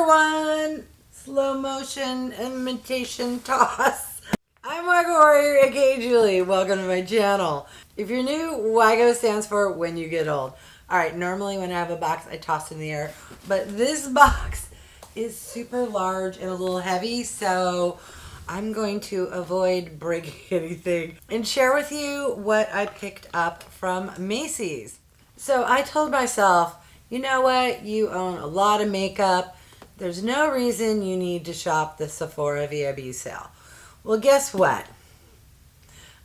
everyone! Slow motion imitation toss. I'm wygowarrior, aka Julie. Welcome to my channel. If you're new, WYGO stands for when you get old. Alright, normally when I have a box, I toss in the air. But this box is super large and a little heavy, so I'm going to avoid breaking anything and share with you what I picked up from Macy's. So I told myself, you know what? You own a lot of makeup. There's no reason you need to shop the Sephora VIB sale. Well, guess what?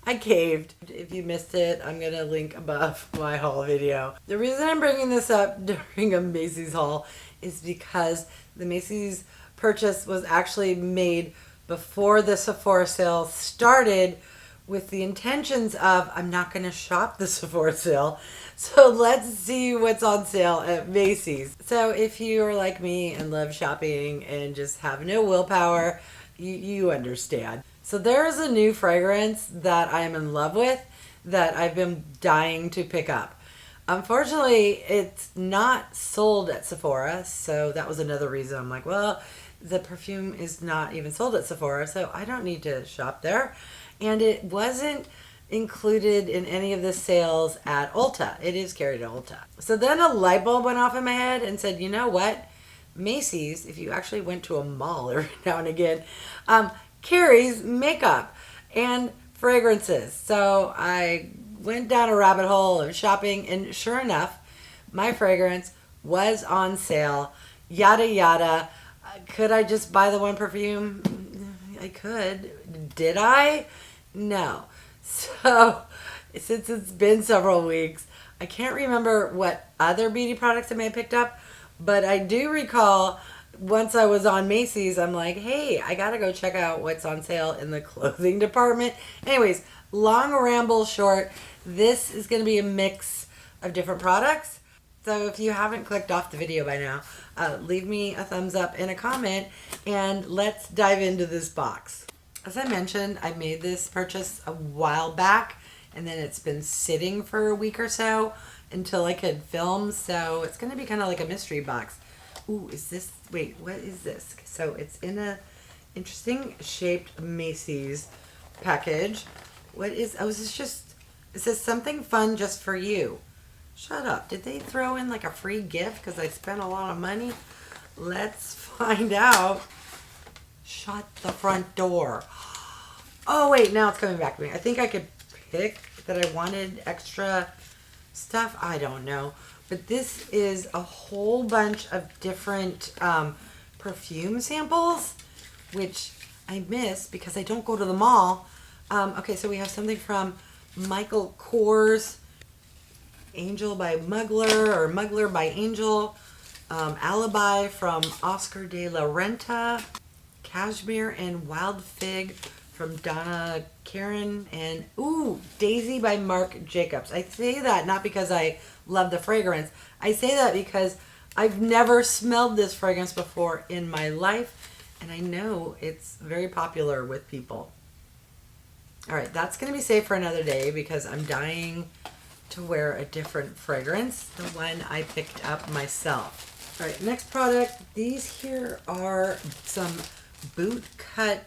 I caved. If you missed it, I'm going to link above my haul video. The reason I'm bringing this up during a Macy's haul is because the Macy's purchase was actually made before the Sephora sale started, with the intentions of, I'm not going to shop the Sephora sale, so let's see what's on sale at Macy's. So if you are like me and love shopping and just have no willpower, you understand. So there is a new fragrance that I'm in love with that I've been dying to pick up. Unfortunately, it's not sold at Sephora, so that was another reason. I'm like, well, the perfume is not even sold at Sephora, so I don't need to shop there. And it wasn't included in any of the sales at Ulta. It is carried at Ulta. So then a light bulb went off in my head and said, you know what? Macy's, if you actually went to a mall every now and again, carries makeup and fragrances. So I went down a rabbit hole of shopping, and sure enough, my fragrance was on sale. Yada yada. Could I just buy the one perfume? I could. Did I? No. So, since it's been several weeks, I can't remember what other beauty products I may have picked up, but I do recall once I was on Macy's, I'm like, hey, I gotta go check out what's on sale in the clothing department. Anyways, long ramble short, this is going to be a mix of different products. So if you haven't clicked off the video by now, leave me a thumbs up and a comment, and let's dive into this box. As I mentioned, I made this purchase a while back, and then it's been sitting for a week or so until I could film, so it's going to be kind of like a mystery box. Ooh, is this, wait, what is this? So it's in a interesting shaped Macy's package. What is, oh, is this just, it says something fun just for you. Shut up. Did they throw in like a free gift because I spent a lot of money? Let's find out. Shut the front door. Oh, wait, now it's coming back to me. I think I could pick that I wanted extra stuff. I don't know. But this is a whole bunch of different perfume samples, which I miss because I don't go to the mall. Okay, so we have something from Michael Kors, Angel by Mugler, or Mugler by Angel, Alibi from Oscar de la Renta, Cashmere and Wild Fig from Donna Karan, and ooh, Daisy by Marc Jacobs. I say that not because I love the fragrance. I say that because I've never smelled this fragrance before in my life, and I know it's very popular with people. All right, that's going to be saved for another day because I'm dying to wear a different fragrance, the one I picked up myself. All right, next product. These here are some Bootcut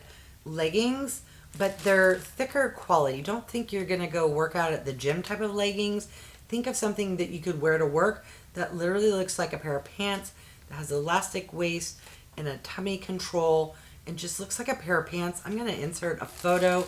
leggings, but they're thicker quality. Don't think you're going to go work out at the gym type of leggings. Think of something that you could wear to work that literally looks like a pair of pants, that has elastic waist and a tummy control, and just looks like a pair of pants. I'm going to insert a photo.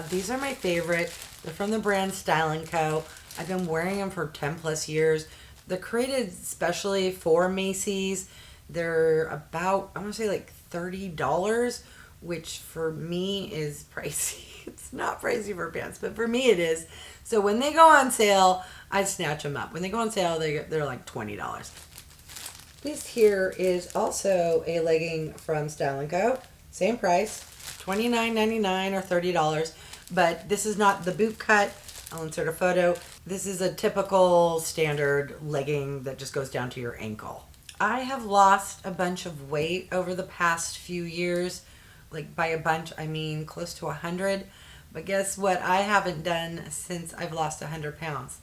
These are my favorite. They're from the brand Style & Co. I've been wearing them for 10 plus years. They're created specially for Macy's. They're about, I want to say like $30, which for me is pricey. It's not pricey for pants, but for me it is. So when they go on sale, I snatch them up. When they go on sale, they're like $20. This here is also a legging from Style & Co. Same price, $29.99 or $30. But this is not the Bootcut. I'll insert a photo. This is a typical standard legging that just goes down to your ankle. I have lost a bunch of weight over the past few years. Like by a bunch, I mean close to 100. But guess what I haven't done since I've lost 100 pounds?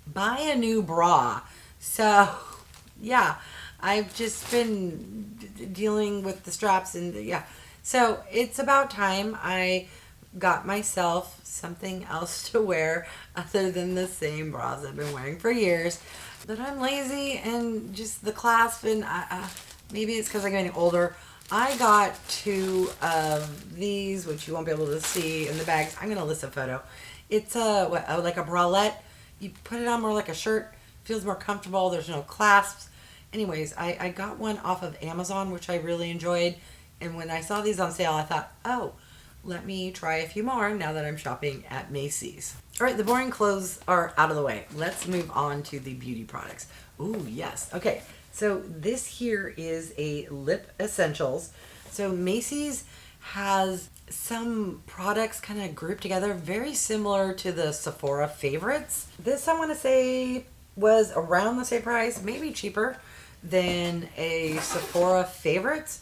Buy a new bra. So yeah, I've just been dealing with the straps and yeah. So it's about time I got myself something else to wear other than the same bras I've been wearing for years. But I'm lazy and just the clasp, and maybe it's because I'm getting older. I got 2 of these, which you won't be able to see in the bags. I'm going to list a photo. It's like a bralette. You put it on more like a shirt. Feels more comfortable. There's no clasps. Anyways, I got one off of Amazon, which I really enjoyed. And when I saw these on sale, I thought, oh, let me try a few more now that I'm shopping at Macy's. All right, the boring clothes are out of the way. Let's move on to the beauty products. Ooh, yes. Okay, so this here is a lip essentials. So Macy's has some products kind of grouped together, very similar to the Sephora favorites. This, I want to say, was around the same price, maybe cheaper than a Sephora favorites,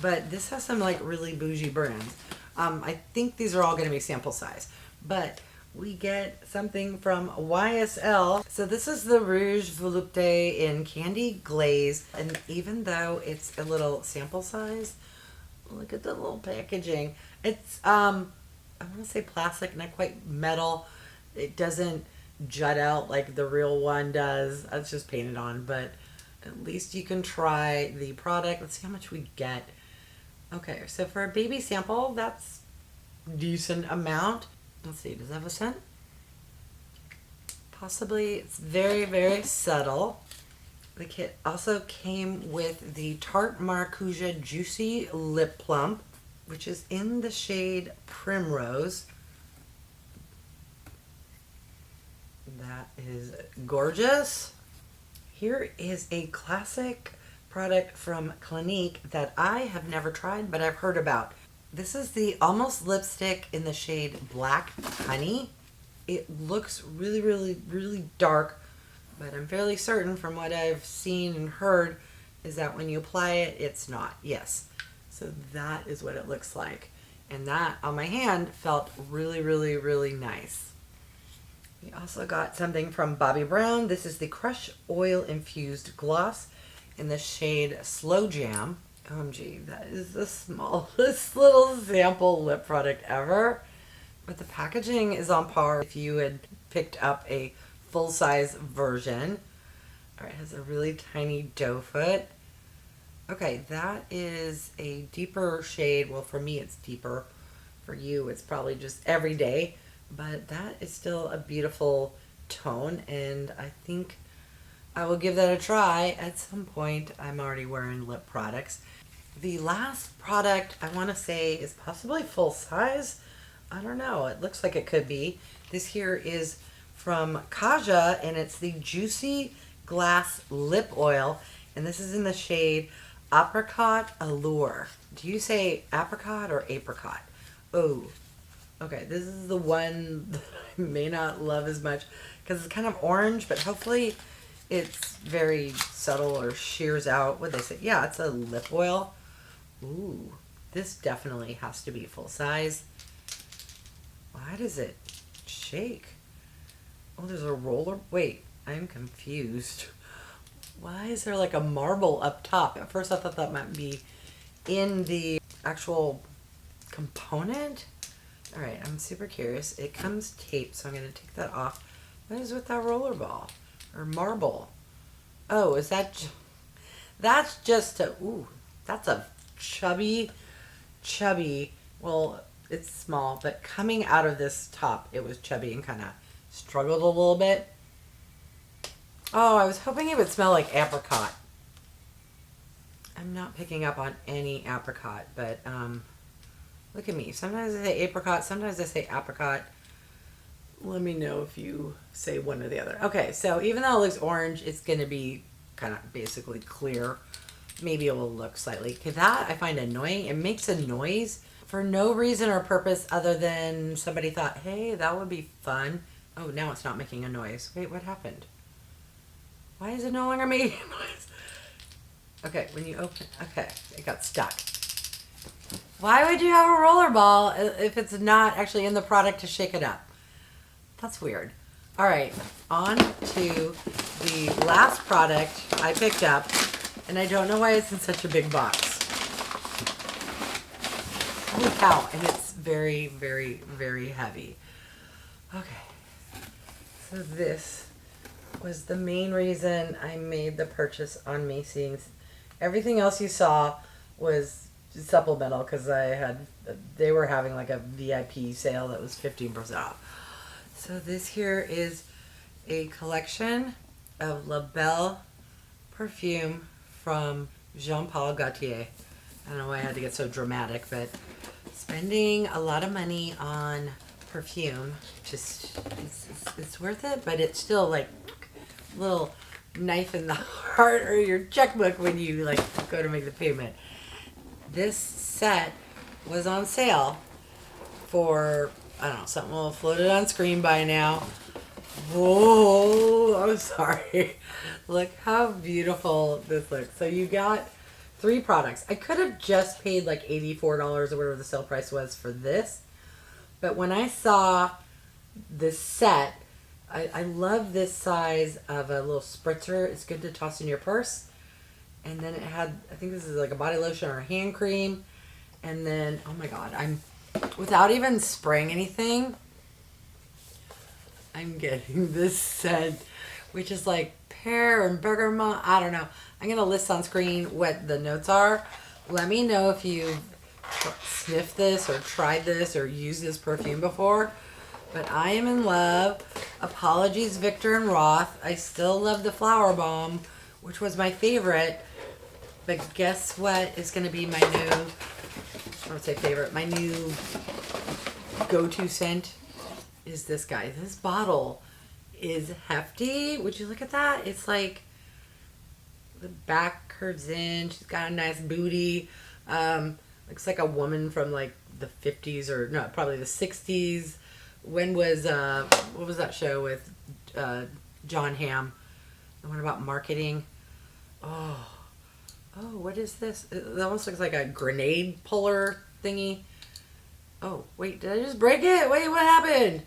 but this has some like really bougie brands. I think these are all going to be sample size, but we get something from YSL. So this is the Rouge Volupté in Candy Glaze, and even though it's a little sample size, look at the little packaging. It's I want to say plastic, not quite metal. It doesn't jut out like the real one does. It's just painted on, but at least you can try the product. Let's see how much we get. Okay, so for a baby sample, that's decent amount. Let's see, does it have a scent? Possibly. It's very, very subtle. The kit also came with the Tarte Maracuja Juicy Lip Plump, which is in the shade Primrose. That is gorgeous. Here is a classic product from Clinique that I have never tried, but I've heard about. This is the Almost Lipstick in the shade Black Honey. It looks really, really, really dark, but I'm fairly certain from what I've seen and heard is that when you apply it, it's not. Yes. So that is what it looks like. And that on my hand felt really, really, really nice. We also got something from Bobbi Brown. This is the Crush Oil Infused Gloss in the shade Slow Jam. OMG, that is the smallest little sample lip product ever. But the packaging is on par if you had picked up a full-size version. All right, it has a really tiny doe foot. Okay, that is a deeper shade. Well, for me, it's deeper. For you, it's probably just everyday. But that is still a beautiful tone, and I think I will give that a try at some point. I'm already wearing lip products. The last product I want to say is possibly full size. I don't know. It looks like it could be. This here is from Kaja, and it's the Juicy Glass Lip Oil, and this is in the shade Apricot Allure. Do you say apricot or apricot? Oh, okay. This is the one that I may not love as much because it's kind of orange, but hopefully it's very subtle or shears out. What they say? Yeah, it's a lip oil. Ooh, this definitely has to be full size. Why does it shake? Oh, there's a roller. Wait, I'm confused. Why is there like a marble up top? At first I thought that might be in the actual component. All right, I'm super curious. It comes taped, so I'm going to take that off. What is with that roller ball or marble? Oh, is that... That's just a... Ooh, that's a chubby... Well, it's small, but coming out of this top, it was chubby and kind of struggled a little bit. Oh, I was hoping it would smell like apricot. I'm not picking up on any apricot, but look at me. Sometimes I say apricot, sometimes I say apricot. Let me know if you say one or the other. Okay, so even though it looks orange, it's going to be kind of basically clear. Maybe it will look slightly. Okay, that I find annoying. It makes a noise for no reason or purpose other than somebody thought, hey, that would be fun. Oh, now it's not making a noise. Wait, what happened? Why is it no longer making a noise? Okay, when you open... Okay, it got stuck. Why would you have a roller ball if it's not actually in the product to shake it up? That's weird. All right, on to the last product I picked up. And I don't know why it's in such a big box. Holy cow. And it's very, very, very heavy. Okay. So this was the main reason I made the purchase on Macy's. Everything else you saw was supplemental because they were having like a VIP sale that was 15% off. So this here is a collection of Belle perfume from Jean-Paul Gaultier. I don't know why I had to get so dramatic, but spending a lot of money on perfume, just it's worth it, but it's still like a little knife in the heart or your checkbook when you like go to make the payment. This set was on sale for, I don't know, something will have floated on screen by now. Whoa, I'm sorry. Look how beautiful this looks. So you got 3 products. I could have just paid like $84 or whatever the sale price was for this. But when I saw this set, I love this size of a little spritzer. It's good to toss in your purse. And then it had, I think this is like a body lotion or a hand cream. And then, oh my God, without even spraying anything, I'm getting this scent, which is like pear and bergamot. I don't know. I'm going to list on screen what the notes are. Let me know if you've sniffed this or tried this or used this perfume before. But I am in love. Apologies, Victor and Roth. I still love the Flower Bomb, which was my favorite. But guess what is going to be my new, I don't say favorite, my new go-to scent is this guy. This bottle is hefty. Would you look at that? It's like the back curves in. She's got a nice booty. Looks like a woman from like the 50s or no, probably the 60s. When was, what was that show with John Hamm? The one about marketing. Oh, what is this? It almost looks like a grenade puller thingy. Oh, wait, did I just break it? Wait, what happened?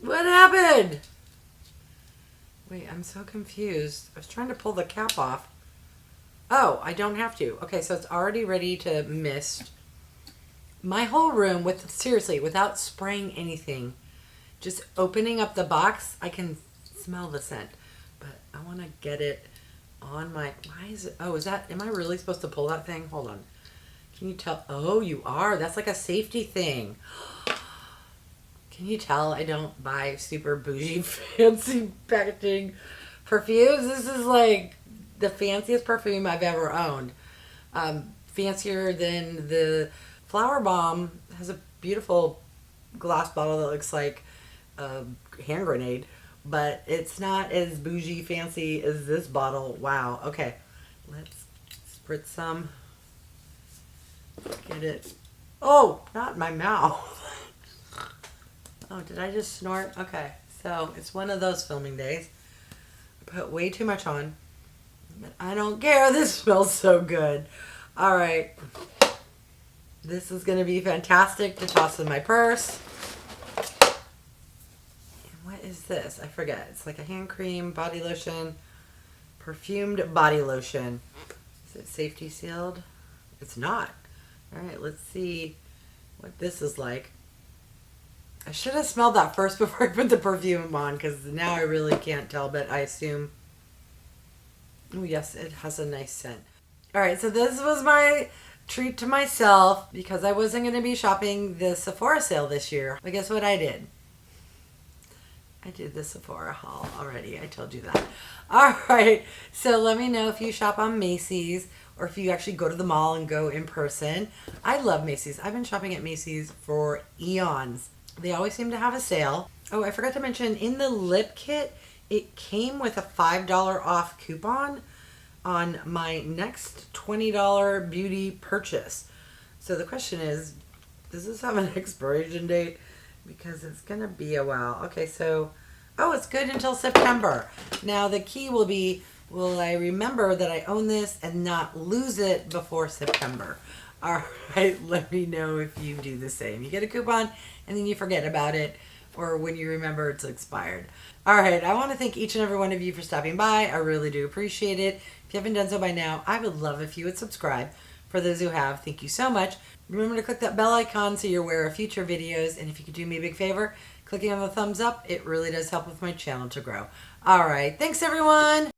What happened? Wait, I'm so confused. I was trying to pull the cap off. Oh, I don't have to. Okay, so it's already ready to mist. My whole room, seriously, without spraying anything, just opening up the box, I can smell the scent. But I want to get it on my, why is it, oh, is that, am I really supposed to pull that thing? Hold on. Can you tell? Oh, you are. That's like a safety thing. Can you tell I don't buy super bougie, fancy packaging perfumes? This is like the fanciest perfume I've ever owned. Fancier than the Flower Bomb. Has a beautiful glass bottle that looks like a hand grenade, but it's not as bougie fancy as this bottle. Wow. Okay, let's spritz some. Get it. Oh, not in my mouth. Oh, did I just snort? Okay, so it's one of those filming days. I put way too much on, but I don't care. This smells so good. All right. This is going to be fantastic to toss in my purse. And what is this? I forget. It's like a hand cream, body lotion, perfumed body lotion. Is it safety sealed? It's not. All right, let's see what this is like. I should have smelled that first before I put the perfume on because now I really can't tell, but I assume, oh yes, it has a nice scent. All right, so this was my treat to myself because I wasn't going to be shopping the Sephora sale this year. But guess what I did? I did the Sephora haul already. I told you that. All right, so let me know if you shop on Macy's or if you actually go to the mall and go in person. I love Macy's. I've been shopping at Macy's for eons. They always seem to have a sale. Oh, I forgot to mention, in the lip kit, it came with a $5 off coupon on my next $20 beauty purchase. So the question is, does this have an expiration date? Because it's going to be a while. Okay, so, oh, it's good until September. Now, the key will be, will I remember that I own this and not lose it before September? All right, let me know if you do the same. You get a coupon and then you forget about it or when you remember it's expired. All right, I want to thank each and every one of you for stopping by. I really do appreciate it. If you haven't done so by now, I would love if you would subscribe. For those who have, thank you so much. Remember to click that bell icon so you're aware of future videos. And if you could do me a big favor, clicking on the thumbs up, it really does help with my channel to grow. All right, thanks everyone.